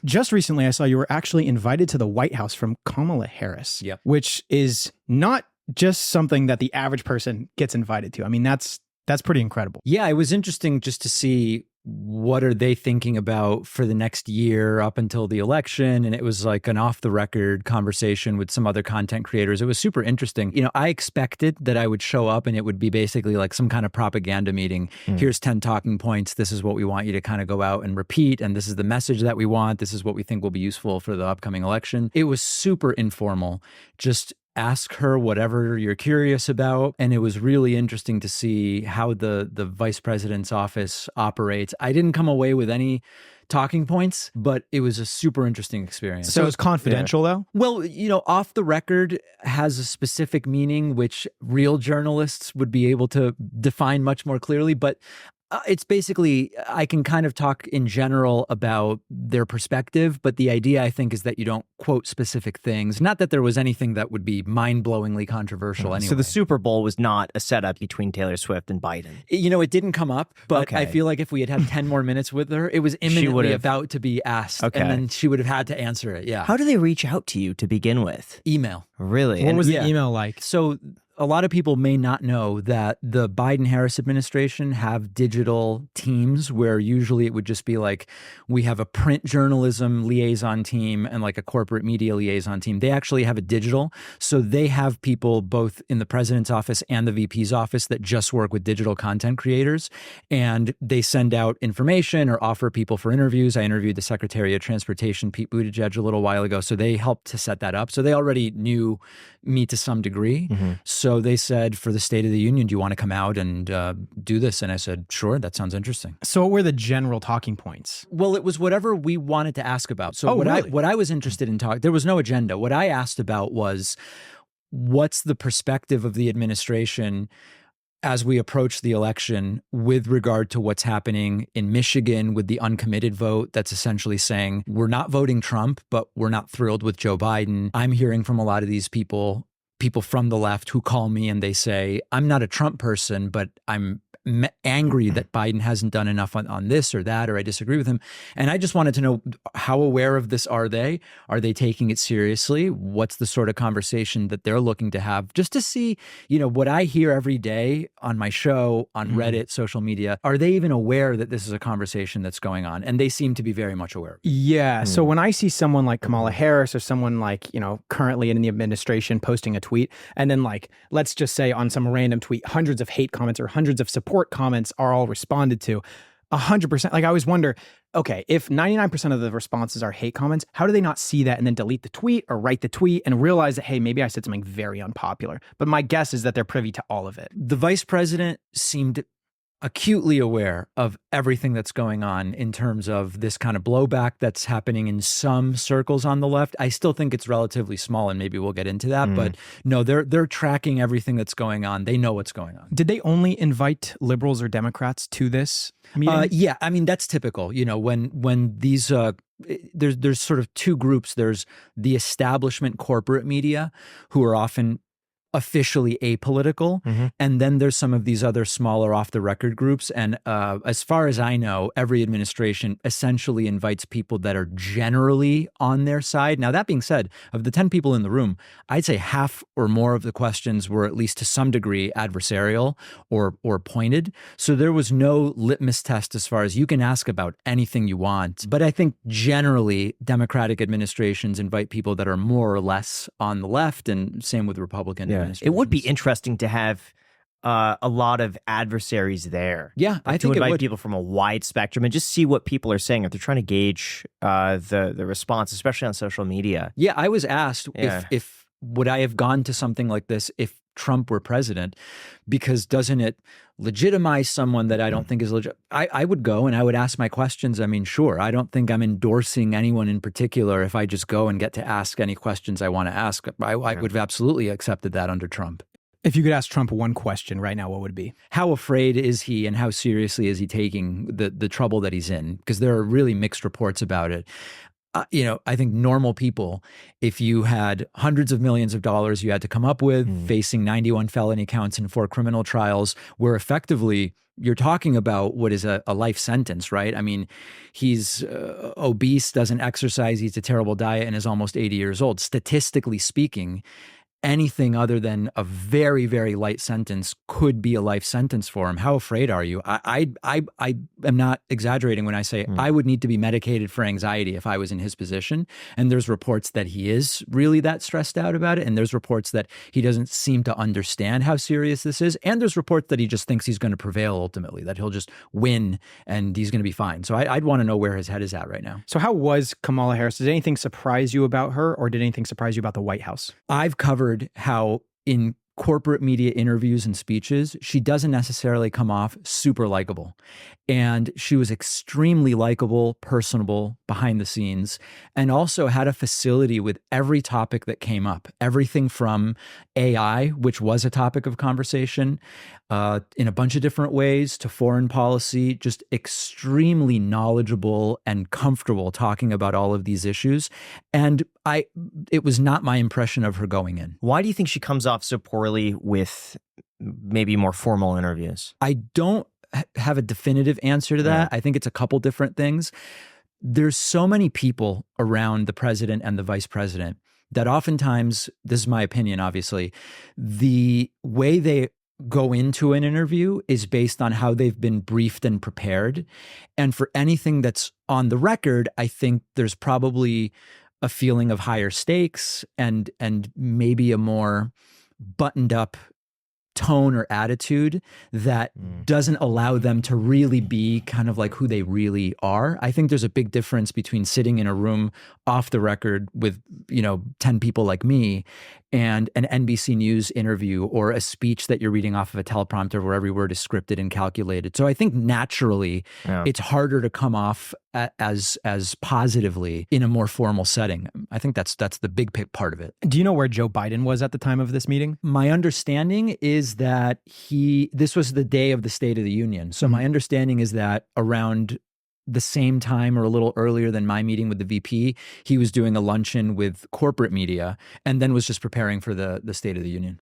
Just recently, I saw you were actually invited to the White House from Kamala Harris, Yep. which is not just something that the average person gets invited to. I mean, that's pretty incredible. Yeah, it was interesting just to see what are they thinking about for the next year up until the election. And it was like an off the record conversation with some other content creators. It was super interesting. You know, I expected that I would show up and it would be basically like some kind of propaganda meeting. Here's 10 talking points. This is what we want you to kind of go out and repeat. And this is the message that we want. This is what we think will be useful for the upcoming election. It was super informal. Just ask her whatever you're curious about. And it was really interesting to see how the vice president's office operates. I didn't come away with any talking points, but it was a super interesting experience. So it's confidential though? Well, you know, off the record has a specific meaning, which real journalists would be able to define much more clearly. But it's basically, I can kind of talk in general about their perspective, but the idea, I think, is that you don't quote specific things. Not that there was anything that would be mind-blowingly controversial anyway. So the Super Bowl was not a setup between Taylor Swift and Biden? You know, it didn't come up, but I feel like if we had had 10 more minutes with her, it was imminently about to be asked, and then she would have had to answer it, yeah. How do they reach out to you to begin with? Email. Really? What was the email like? So a lot of people may not know that the Biden-Harris administration have digital teams where usually it would just be like, we have a print journalism liaison team and like a corporate media liaison team. They actually have a digital. So they have people both in the president's office and the VP's office that just work with digital content creators. And they send out information or offer people for interviews. I interviewed the Secretary of Transportation, Pete Buttigieg, a little while ago. So they helped to set that up. So they already knew me to some degree. So they said, for the State of the Union, do you want to come out and do this? And I said, sure, that sounds interesting. So what were the general talking points? Well, it was whatever we wanted to ask about. So really? what I was interested in talking, there was no agenda. What I asked about was, what's the perspective of the administration as we approach the election with regard to what's happening in Michigan with the uncommitted vote that's essentially saying, we're not voting Trump, but we're not thrilled with Joe Biden. I'm hearing from a lot of these people from the left who call me and they say, I'm not a Trump person, but I'm angry that Biden hasn't done enough on this or that, or I disagree with him. And I just wanted to know, how aware of this are they? Are they taking it seriously? What's the sort of conversation that they're looking to have? Just to see, you know, what I hear every day on my show, on Reddit, social media, are they even aware that this is a conversation that's going on? And they seem to be very much aware. Yeah. So when I see someone like Kamala Harris or someone like, you know, currently in the administration posting a tweet, and then like, let's just say on some random tweet, hundreds of hate comments or hundreds of support comments are all responded to, 100%. Like I always wonder, okay, if 99% of the responses are hate comments, how do they not see that and then delete the tweet or write the tweet and realize that, hey, maybe I said something very unpopular? But my guess is that they're privy to all of it. The vice president seemed acutely aware of everything that's going on in terms of this kind of blowback that's happening in some circles on the left. I still think it's relatively small, and maybe we'll get into that. But no, they're tracking everything that's going on. They know what's going on. Did they only invite liberals or Democrats to this meeting? Yeah, I mean, that's typical. You know, when these there's sort of two groups. There's the establishment corporate media, who are often officially apolitical. And then there's some of these other smaller off the record groups. And as far as I know, every administration essentially invites people that are generally on their side. Now, that being said, of the 10 people in the room, I'd say half or more of the questions were at least to some degree adversarial or pointed. So there was no litmus test as far as you can ask about anything you want. But I think generally Democratic administrations invite people that are more or less on the left, and same with Republican. It would be interesting to have a lot of adversaries there. Yeah, I think to invite it would. people from a wide spectrum and just see what people are saying if they're trying to gauge the response, especially on social media. Yeah, I was asked if would I have gone to something like this if Trump were president, because doesn't it legitimize someone that I don't think is legit? I would go and I would ask my questions. I mean, sure, I don't think I'm endorsing anyone in particular if I just go and get to ask any questions I want to ask. I would have absolutely accepted that under Trump. If you could ask Trump one question right now, what would it be? How afraid is he, and how seriously is he taking the trouble that he's in? Because there are really mixed reports about it. You know, I think normal people, if you had hundreds of millions of dollars you had to come up with, facing 91 felony counts and 4 criminal trials, where effectively you're talking about what is a life sentence, right? I mean, he's obese, doesn't exercise, eats a terrible diet, and is almost 80 years old. Statistically speaking, anything other than a very, very light sentence could be a life sentence for him. How afraid are you? I am not exaggerating when I say I would need to be medicated for anxiety if I was in his position. And there's reports that he is really that stressed out about it. And there's reports that he doesn't seem to understand how serious this is. And there's reports that he just thinks he's going to prevail ultimately, that he'll just win and he's going to be fine. So I'd want to know where his head is at right now. So how was Kamala Harris? Did anything surprise you about her, or did anything surprise you about the White House? I've covered how in corporate media interviews and speeches, she doesn't necessarily come off super likable. And she was extremely likable, personable behind the scenes, and also had a facility with every topic that came up. Everything from AI, which was a topic of conversation in a bunch of different ways, to foreign policy, just extremely knowledgeable and comfortable talking about all of these issues. And it was not my impression of her going in. Why do you think she comes off so poorly with maybe more formal interviews? I don't have a definitive answer to that. I think it's a couple different things. There's so many people around the president and the vice president that oftentimes, this is my opinion, obviously, the way they go into an interview is based on how they've been briefed and prepared. And for anything that's on the record, I think there's probably a feeling of higher stakes and maybe a more buttoned up tone or attitude that doesn't allow them to really be kind of like who they really are. I think there's a big difference between sitting in a room off the record with, 10 people like me and an NBC News interview or a speech that you're reading off of a teleprompter where every word is scripted and calculated. So I think naturally it's harder to come off as positively in a more formal setting. I think that's the big part of it. Do you know where Joe Biden was at the time of this meeting? My understanding is that this was the day of the State of the Union. So my understanding is that around the same time or a little earlier than my meeting with the VP, he was doing a luncheon with corporate media and then was just preparing for the State of the Union.